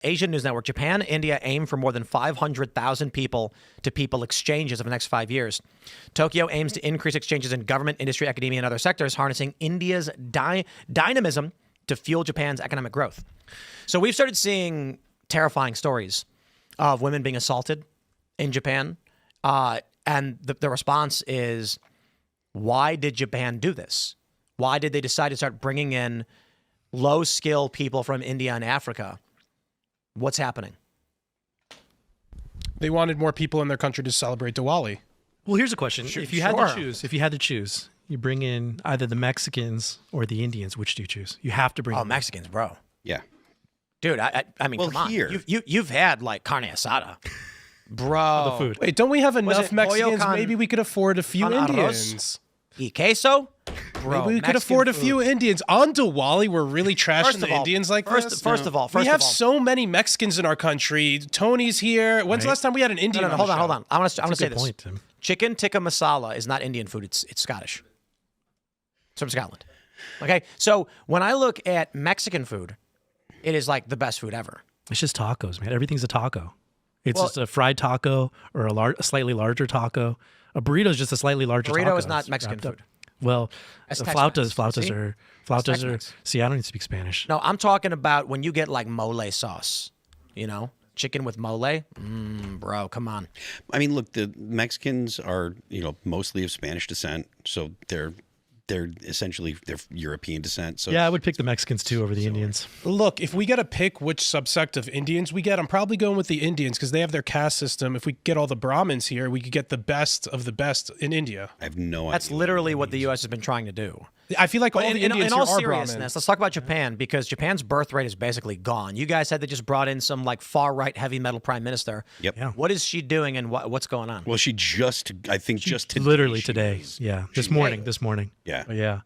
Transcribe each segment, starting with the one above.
Asian News Network, Japan, India aim for more than 500,000 people-to-people exchanges over the next 5 years. Tokyo aims to increase exchanges in government, industry, academia, and other sectors, harnessing India's dynamism to fuel Japan's economic growth. So we've started seeing terrifying stories of women being assaulted in Japan. And the response is, why did Japan do this? Why did they decide to start bringing in low-skilled people from India and Africa? What's happening? They wanted more people in their country to celebrate Diwali. Well, here's a question. If you had to choose, you bring in either the Mexicans or the Indians. Which do you choose? You have to bring in Mexicans, bro. Yeah. Dude, I mean, come on. Here. You've had, like, carne asada. Bro. the food. Wait, don't we have enough it Mexicans? pollo Maybe we could afford a few con Indians. Y queso? Bro, Maybe we could Mexican afford a food. few Indians. On Diwali, we're really trashing First the of all- Indians like this. First of all, we have so many Mexicans in our country. Tony's here. When's the last time we had an Indian? No, hold on. I want to say Good this. point, Tim. Chicken tikka masala is not Indian food. It's Scottish. It's from Scotland. Okay, so when I look at Mexican food, it is like the best food ever. It's just tacos, man. Everything's a taco. It's Well- just a fried taco or a slightly larger taco. A burrito is just a slightly larger taco. Burrito is not It's Mexican wrapped up. food. Well, That's flautas Tex-Mex. See? are That's Tex-Mex. See, I don't even speak Spanish. No, I'm talking about when you get like mole sauce, you know, chicken with mole. Bro, come on. I mean, look, the Mexicans are, mostly of Spanish descent, so they're essentially European descent. So Yeah, I would pick the Mexicans too over the Indians. Look, if we got to pick which subsect of Indians we get, I'm probably going with the Indians because they have their caste system. If we get all the Brahmins here, we could get the best of the best in India. I have no idea. That's literally what the U.S. has been trying to do. I feel like all But the Indians in all here are seriousness, Brahmins. let's talk about Japan, because Japan's birth rate is basically gone. You guys said they just brought in some like far right heavy metal prime minister. Yep. Yeah. What is she doing and what's going on? Well, I think just today. Literally she today. was- Yeah. This morning. Yeah. But yeah.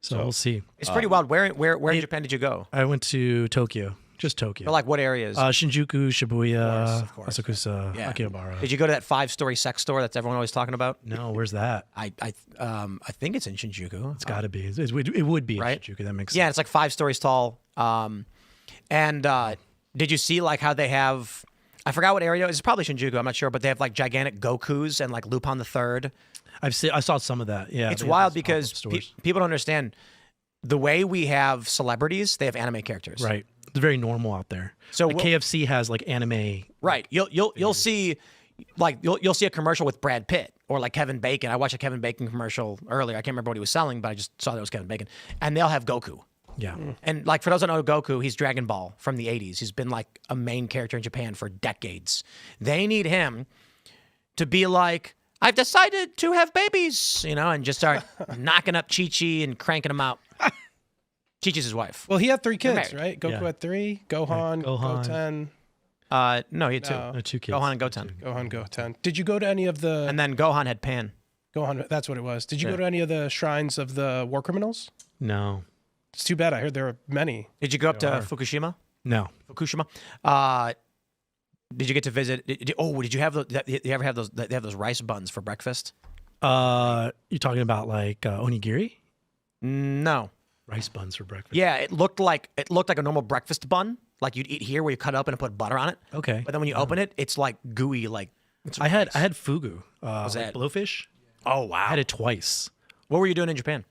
So we'll see. It's pretty wild. Where in Japan did you go? I went to Tokyo. Just Tokyo. Or like what areas? Shinjuku, Shibuya, Of course. Asakusa, Yeah. Akihabara. Did you go to that 5-story sex store that's everyone always talking about? No, where's that? I think it's in Shinjuku. It's got to be. It would be in Right? Shinjuku. That makes sense. Yeah, it's like 5 stories tall. Did you see like how they have? I forgot what area. It's probably Shinjuku. I'm not sure, but they have like gigantic Gokus and like Lupin the Third. I saw some of that. Yeah. It's they have wild those because pop-up stores. people don't understand the way we have celebrities. They have anime characters. Right. It's very normal out there. So like KFC has like anime. Right. You'll see like you'll see a commercial with Brad Pitt or like Kevin Bacon. I watched a Kevin Bacon commercial earlier. I can't remember what he was selling, but I just saw that it was Kevin Bacon. And they'll have Goku. Yeah. And like for those that know Goku, he's Dragon Ball from the 80s. He's been like a main character in Japan for decades. They need him to be like, I've decided to have babies, and just start knocking up Chi-Chi and cranking them out. Chi-Chi's his wife. Well, he had 3 kids, married. right? Goku Yeah. had 3. Gohan, Gohan. Goten. No, he had 2. No. 2 kids. Gohan and Goten. Gohan, Goten. Did you go to any of the And then Gohan had Pan. Gohan? That's what it was. Did you go to any of the shrines of the war criminals? No. It's too bad. I heard there are many. Did you go up to Fukushima? No. Fukushima? Did you get to visit? Did you have you ever have those? They have those rice buns for breakfast. You're talking about like onigiri? No. Rice buns for breakfast. Yeah, it looked like a normal breakfast bun, like you'd eat here, where you cut it up and put butter on it. Okay. But then when you open it, it's like gooey, like. It's I had fugu. What's like that? blowfish. Oh wow! I had it twice. What were you doing in Japan?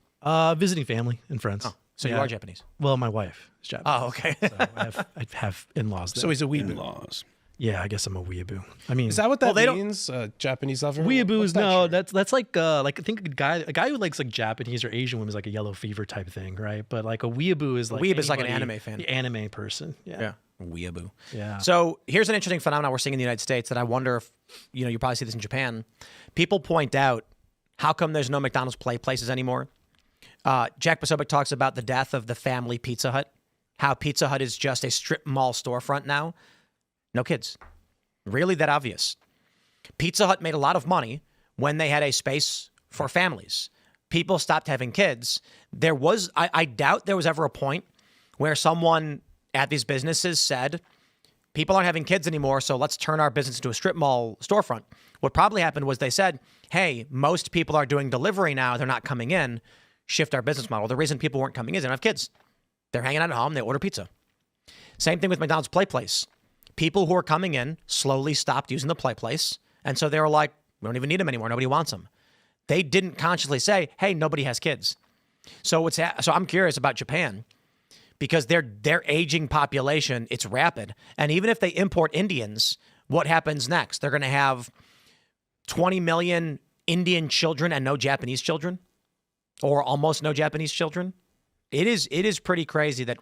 Visiting family and friends. So you Yeah. are Japanese. Well, my wife is Japanese. Oh, okay. So I have in-laws there. So he's a weeaboo. In-laws. Yeah, I guess I'm a weeaboo. I mean, Is that what that they don't- means? Japanese lover? weeaboo What's is that no. shirt? That's like I think a guy who likes like Japanese or Asian women is like a yellow fever type thing, right? But like a weeaboo is like weeb is like an anybody- anime fan. The anime person. Yeah. Weeaboo. Yeah. So here's an interesting phenomenon we're seeing in the United States that I wonder if you probably see this in Japan. People point out, how come there's no McDonald's places anymore? Jack Posobiec talks about the death of the family Pizza Hut, how Pizza Hut is just a strip mall storefront now. No kids. Really that obvious. Pizza Hut made a lot of money when they had a space for families. People stopped having kids. I doubt there was ever a point where someone at these businesses said, people aren't having kids anymore, so let's turn our business into a strip mall storefront. What probably happened was they said, hey, most people are doing delivery now. They're not coming in. Shift our business model. The reason people weren't coming in is they don't have kids. They're hanging out at home. They order pizza. Same thing with McDonald's Play Place. People who are coming in slowly stopped using the Play Place. And so they were like, we don't even need them anymore. Nobody wants them. They didn't consciously say, hey, nobody has kids. So I'm curious about Japan because their aging population, it's rapid. And even if they import Indians, what happens next? They're going to have 20 million Indian children and no Japanese children, or almost no Japanese children. It is pretty crazy that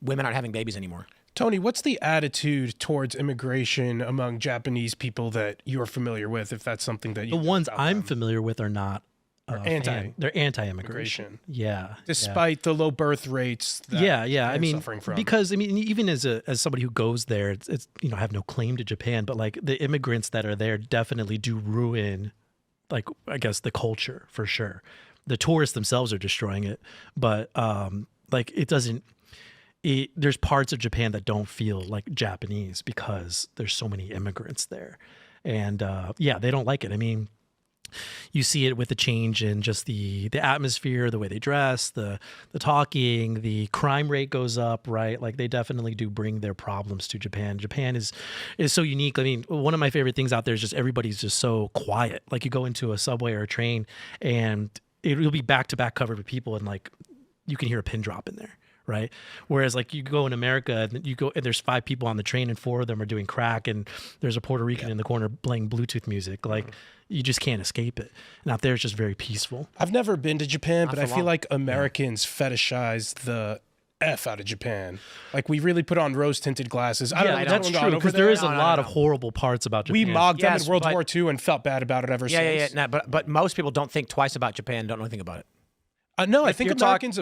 women aren't having babies anymore. Tony, what's the attitude towards immigration among Japanese people that you're familiar with, if that's something that you The know ones about I'm them? familiar with are not they're anti-immigration. Immigration. Yeah. Despite the low birth rates that I mean, suffering from. because I mean, even as somebody who goes there, it's I have no claim to Japan, but like the immigrants that are there definitely do ruin, like, I guess, the culture for sure. The tourists themselves are destroying it, but like it doesn't. There's parts of Japan that don't feel like Japanese because there's so many immigrants there, and they don't like it. I mean, you see it with the change in just the atmosphere, the way they dress, the talking, the crime rate goes up, right? Like they definitely do bring their problems to Japan. Japan is so unique. I mean, one of my favorite things out there is just everybody's just so quiet. Like you go into a subway or a train and it'll be back to back covered with people, and like you can hear a pin drop in there. Right. Whereas like you go in America and you go and there's 5 people on the train and 4 of them are doing crack and there's a Puerto Rican in the corner playing Bluetooth music. Like you just can't escape it. And out there it's just very peaceful. I've never been to Japan, but I feel long. like Americans fetishize the F out of Japan. Like we really put on rose tinted glasses. I don't know. That's true because there is a lot of horrible parts about Japan. We mocked them Yes, in World but- War II and felt bad about it ever since. No, but most people don't think twice about Japan and don't know anything about it. No, I think you're Americans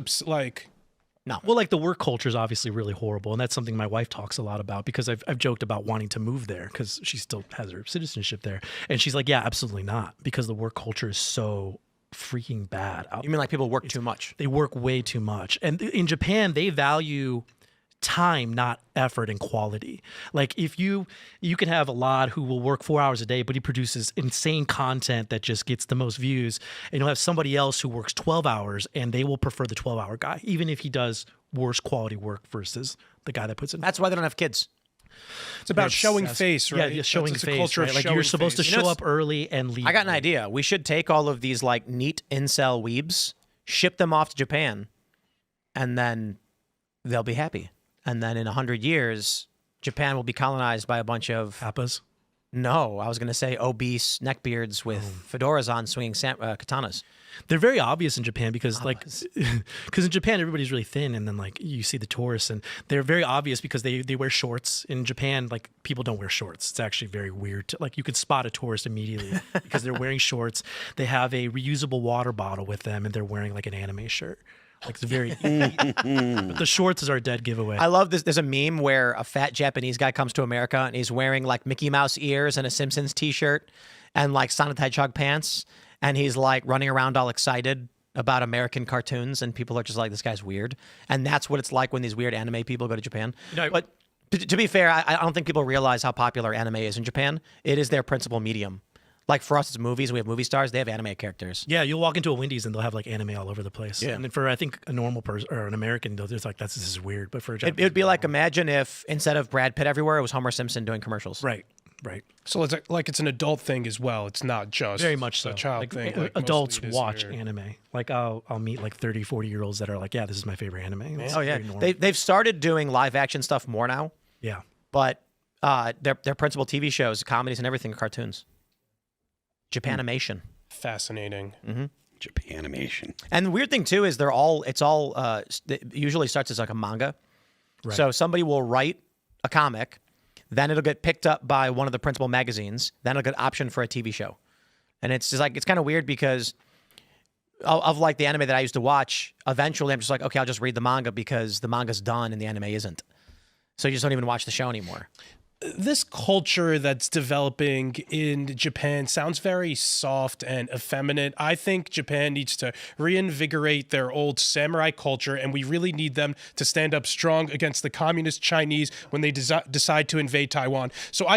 No. Well, like the work culture is obviously really horrible, and that's something my wife talks a lot about because I've joked about wanting to move there because she still has her citizenship there, and she's like, yeah, absolutely not, because the work culture is so freaking bad. You mean like people work too much? They work way too much, and in Japan they value time, not effort and quality. Like if you can have Elaad who will work 4 hours a day, but he produces insane content that just gets the most views, and you'll have somebody else who works 12 hours and they will prefer the 12-hour guy, even if he does worse quality work versus the guy that puts in. That's why they don't have kids. It's about showing face, right? Yeah, showing It's a face. culture of Right? Like showing you're supposed face. to show up early and leave. I got an idea. We should take all of these like neat incel weebs, ship them off to Japan, and then they'll be happy. And then in 100 years, Japan will be colonized by a bunch of... Appas. No, I was going to say obese neckbeards with fedoras on swinging katanas. They're very obvious in Japan because because in Japan everybody's really thin, and then like you see the tourists and they're very obvious because they wear shorts. In Japan, like people don't wear shorts. It's actually very weird. Like you can spot a tourist immediately because they're wearing shorts. They have a reusable water bottle with them, and they're wearing like an anime shirt. Like it's very, but the shorts is our dead giveaway. I love this. There's a meme where a fat Japanese guy comes to America and he's wearing like Mickey Mouse ears and a Simpsons t-shirt and like Sonic the Hedgehog pants. And he's like running around all excited about American cartoons. And people are just like, this guy's weird. And that's what it's like when these weird anime people go to Japan. But to be fair, I don't think people realize how popular anime is in Japan. It is their principal medium. Like for us, it's movies. We have movie stars. They have anime characters. Yeah, you'll walk into a Wendy's and they'll have like anime all over the place. Yeah. And then for I think a normal person or an American, they'll just like this is weird. But for a Japanese, It would be like imagine if instead of Brad Pitt everywhere, it was Homer Simpson doing commercials. right. So it's like it's an adult thing as well. It's not just Very much so. a child Like, thing. Like most adults of it is watch here. anime. Like I'll meet like 30, 40-year-olds that are like, yeah, this is my favorite anime. It's Oh yeah, very normal. they've started doing live action stuff more now, yeah. but their principal TV shows, comedies, and everything are cartoons. Japanimation. Fascinating. Japanimation. And the weird thing too is it usually starts as like a manga. Right. So somebody will write a comic, then it'll get picked up by one of the principal magazines, then it'll get optioned for a TV show. And it's just like, it's kind of weird because of like the anime that I used to watch, eventually I'm just like, okay, I'll just read the manga because the manga's done and the anime isn't. So you just don't even watch the show anymore. This culture that's developing in Japan sounds very soft and effeminate. I think Japan needs to reinvigorate their old samurai culture, and we really need them to stand up strong against the communist Chinese when they decide to invade Taiwan. So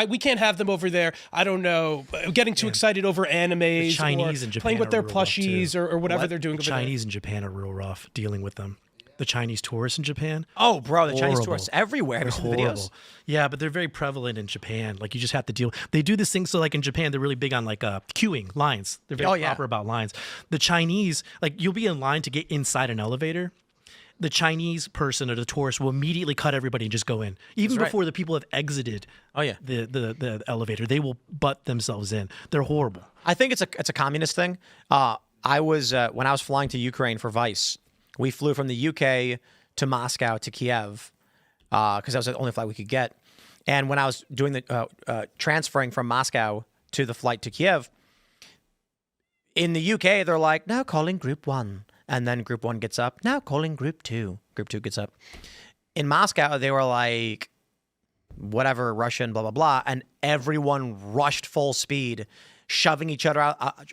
we can't have them over there. I don't know, getting too excited over animes, The Chinese or in Japan playing with are their real rough, plushies too. or whatever they're doing over Chinese in Japan are real rough dealing with them. the Chinese tourists in Japan. Oh, bro, the Chinese Horrible. tourists everywhere. Have you seen the videos? Yeah, but they're very prevalent in Japan. Like you just have to deal. They do this thing. So like in Japan, they're really big on like queuing lines. They're very proper about lines. The Chinese, like you'll be in line to get inside an elevator. The Chinese person or the tourist will immediately cut everybody and just go in. Even before the people have exited the elevator, they will butt themselves in. They're horrible. I think it's a communist thing. I was when I was flying to Ukraine for Vice, we flew from the UK to Moscow to Kiev because that was the only flight we could get. And when I was doing the transferring from Moscow to the flight to Kiev, in the UK, they're like, now calling group 1. And then group 1 gets up. Now calling group 2. Group 2 gets up. In Moscow, they were like, whatever, Russian, blah, blah, blah. And everyone rushed full speed, shoving each other out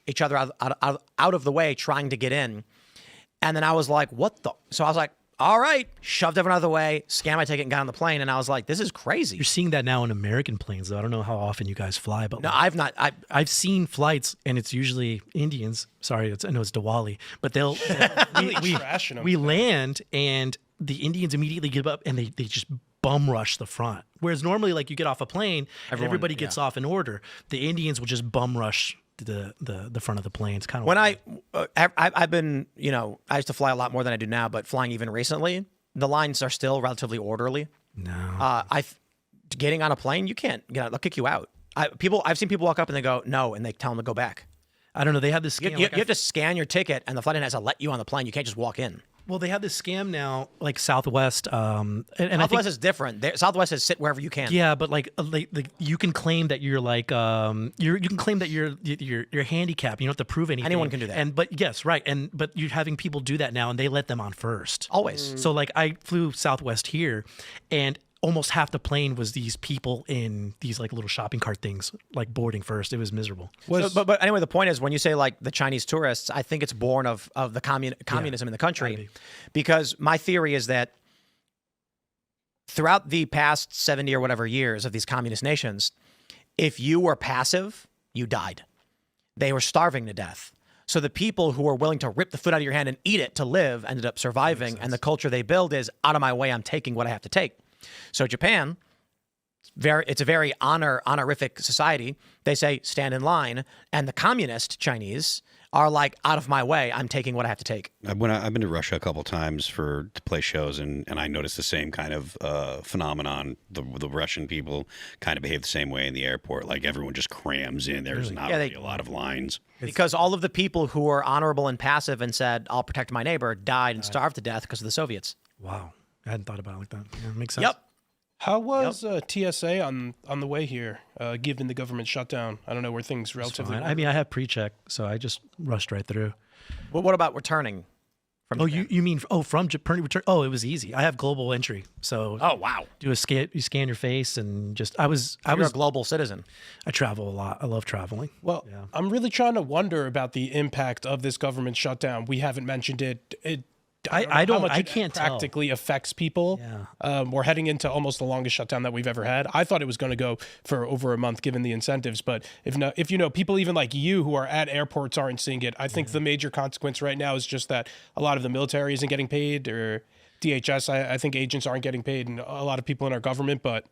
of the way, trying to get in. And then I was like, what the? So I was like, all right, shoved everyone out of the way, scanned my ticket and got on the plane. And I was like, this is crazy. You're seeing that now in American planes, though. I don't know how often you guys fly, but No, I've not. I've seen flights, and it's usually Indians. Sorry, I know it's Diwali, but we land, and the Indians immediately give up, and they just bum rush the front. Whereas normally, like you get off a plane, and everybody gets off in order. The Indians will just bum rush the front of the plane. It's kind of when I've been, I used to fly a lot more than I do now, but flying even recently, the lines are still relatively orderly. No, getting on a plane, you can't get out. They'll kick you out. I've seen people walk up and they go no, and they tell them to go back. I don't know. They have this scam. You have to scan your ticket, and the flight attendant has to let you on the plane. You can't just walk in. Well, they have this scam now, like Southwest. And Southwest I think, is different. Southwest says sit wherever you can. Yeah, but like you can claim that you're like you can claim that you're handicapped. You don't have to prove anything. Anyone can do that. But yes, right. But you're having people do that now, and they let them on first. Always. So like I flew Southwest here, and almost half the plane was these people in these like little shopping cart things, like boarding first. It was miserable. But anyway, the point is when you say like the Chinese tourists, I think it's born of the communism in the country, because my theory is that throughout the past 70 or whatever years of these communist nations, if you were passive, you died. They were starving to death. So the people who were willing to rip the food out of your hand and eat it to live ended up surviving. And the culture they build is out of my way, I'm taking what I have to take. So Japan, it's a very honorific society. They say stand in line, and the communist Chinese are like out of my way. I'm taking what I have to take. I've been to Russia a couple times to play shows, and I noticed the same kind of phenomenon. The Russian people kind of behave the same way in the airport. Like everyone just crams in. There's not really a lot of lines. Because all of the people who were honorable and passive and said, I'll protect my neighbor, died and starved to death because of the Soviets. Wow. I hadn't thought about it like that. Yeah, it makes sense. Yep. How was TSA on the way here, given the government shutdown? I don't know, were things relatively... I mean, I have pre-check, so I just rushed right through. Well, what about returning from Japan? You mean from Japan return? Oh, it was easy. I have global entry, so oh wow, do a scan. You scan your face, and just I was a global citizen. I travel a lot. I love traveling. Well, I'm really trying to wonder about the impact of this government shutdown. We haven't mentioned it. I can't practically affects people. Yeah. We're heading into almost the longest shutdown that we've ever had. I thought it was going to go for over a month given the incentives, but if you know, people even like you who are at airports aren't seeing it. I think the major consequence right now is just that a lot of the military isn't getting paid, or DHS, I think agents aren't getting paid, and a lot of people in our government, but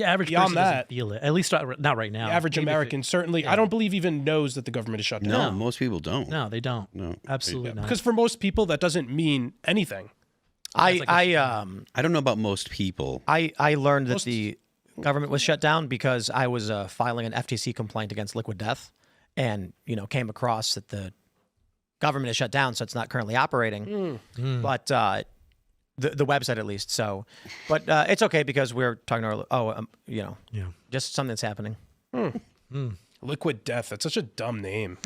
average beyond person that, doesn't feel it. At least not right now. The average American certainly, I don't believe even knows that the government is shut down. No, most people don't. No, they don't. No, absolutely not. Because for most people, that doesn't mean anything. I don't know about most people. I learned that the government was shut down because I was filing an FTC complaint against Liquid Death, and came across that the government is shut down, so it's not currently operating. But the website at least. So, but it's okay because we're talking to our just something that's happening. Liquid Death. That's such a dumb name.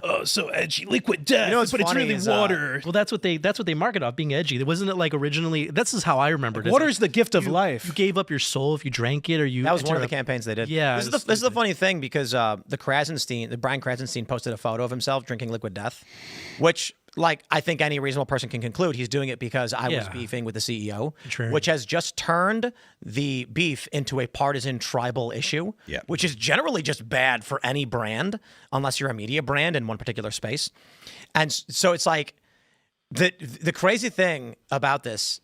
Oh, so edgy. Liquid Death. But it's really water. Well, that's what they market off, being edgy. Wasn't it like originally? This is how I remember it. Water's the gift of life. You gave up your soul if you drank it, or you. That was one of the campaigns they did. Yeah. This is the funny thing because the Brian Krasenstein posted a photo of himself drinking Liquid Death, which, like, I think any reasonable person can conclude he's doing it because I was beefing with the CEO, which has just turned the beef into a partisan tribal issue, which is generally just bad for any brand, unless you're a media brand in one particular space. And so it's like, The crazy thing about this,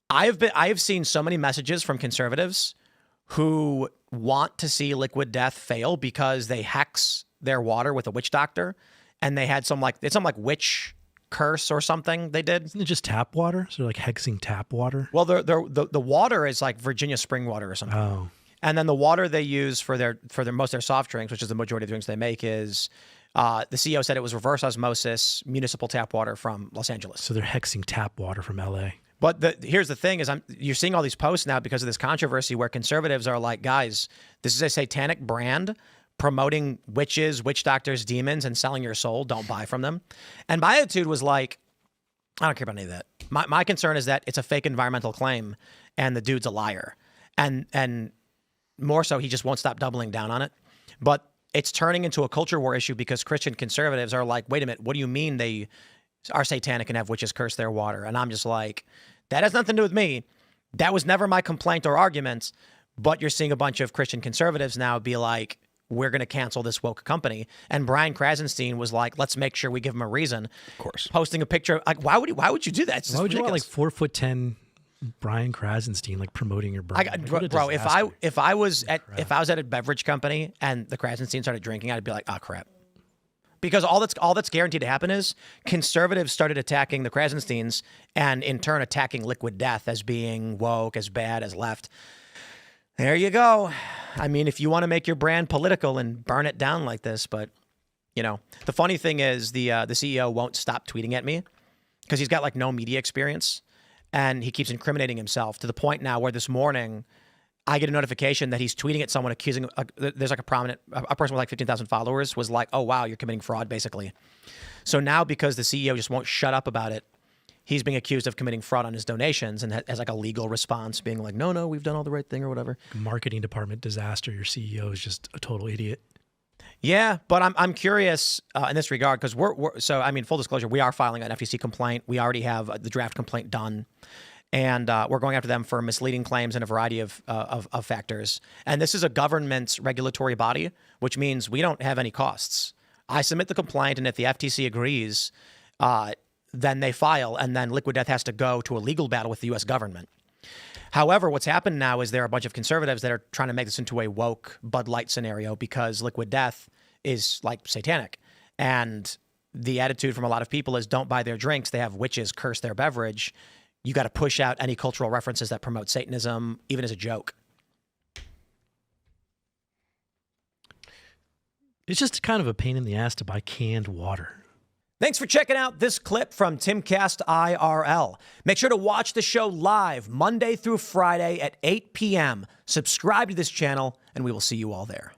I have seen so many messages from conservatives who want to see liquid death fail because they hex their water with a witch doctor, and they had some like witch curse or something they did. Isn't it just tap water? So like hexing tap water? Well, the water is like Virginia spring water or something. Oh. And then the water they use for their most of their soft drinks, which is the majority of the drinks they make, is the CEO said it was reverse osmosis municipal tap water from Los Angeles. So they're hexing tap water from LA. But here's the thing: is you're seeing all these posts now because of this controversy where conservatives are like, guys, this is a satanic brand promoting witches, witch doctors, demons, and selling your soul. Don't buy from them. And my attitude was like, I don't care about any of that. My concern is that it's a fake environmental claim, and the dude's a liar, and more so, he just won't stop doubling down on it. But it's turning into a culture war issue because Christian conservatives are like, wait a minute, what do you mean they are satanic and have witches curse their water? And I'm just like, that has nothing to do with me. That was never my complaint or argument. But you're seeing a bunch of Christian conservatives now be like, we're going to cancel this woke company. And Brian Krasenstein was like, let's make sure we give him a reason. Of course. Posting a picture. Like, why would you do that? Why would you want like 4'10" Brian Krasenstein like promoting your brand? Bro, if I was at a beverage company and the Krasenstein started drinking, I'd be like, oh crap. Because all that's guaranteed to happen is conservatives started attacking the Krasensteins and in turn attacking Liquid Death as being woke, as bad, as left. There you go. I mean, if you want to make your brand political and burn it down like this, but the funny thing is the CEO won't stop tweeting at me because he's got like no media experience. And he keeps incriminating himself to the point now where this morning I get a notification that he's tweeting at someone accusing, there's like a person with like 15,000 followers was like, oh, wow, you're committing fraud, basically. So now because the CEO just won't shut up about it, he's being accused of committing fraud on his donations and has like a legal response being like, no, we've done all the right thing or whatever. Marketing department disaster. Your CEO is just a total idiot. Yeah, but I'm curious in this regard because so I mean, full disclosure, we are filing an FTC complaint. We already have the draft complaint done, and we're going after them for misleading claims and a variety of factors. And this is a government regulatory body, which means we don't have any costs. I submit the complaint, and if the FTC agrees, then they file, and then Liquid Death has to go to a legal battle with the U.S. government. However, what's happened now is there are a bunch of conservatives that are trying to make this into a woke Bud Light scenario because Liquid Death is like satanic. And the attitude from a lot of people is don't buy their drinks. They have witches curse their beverage. You got to push out any cultural references that promote Satanism, even as a joke. It's just kind of a pain in the ass to buy canned water. Thanks for checking out this clip from Timcast IRL. Make sure to watch the show live Monday through Friday at 8 p.m. Subscribe to this channel, and we will see you all there.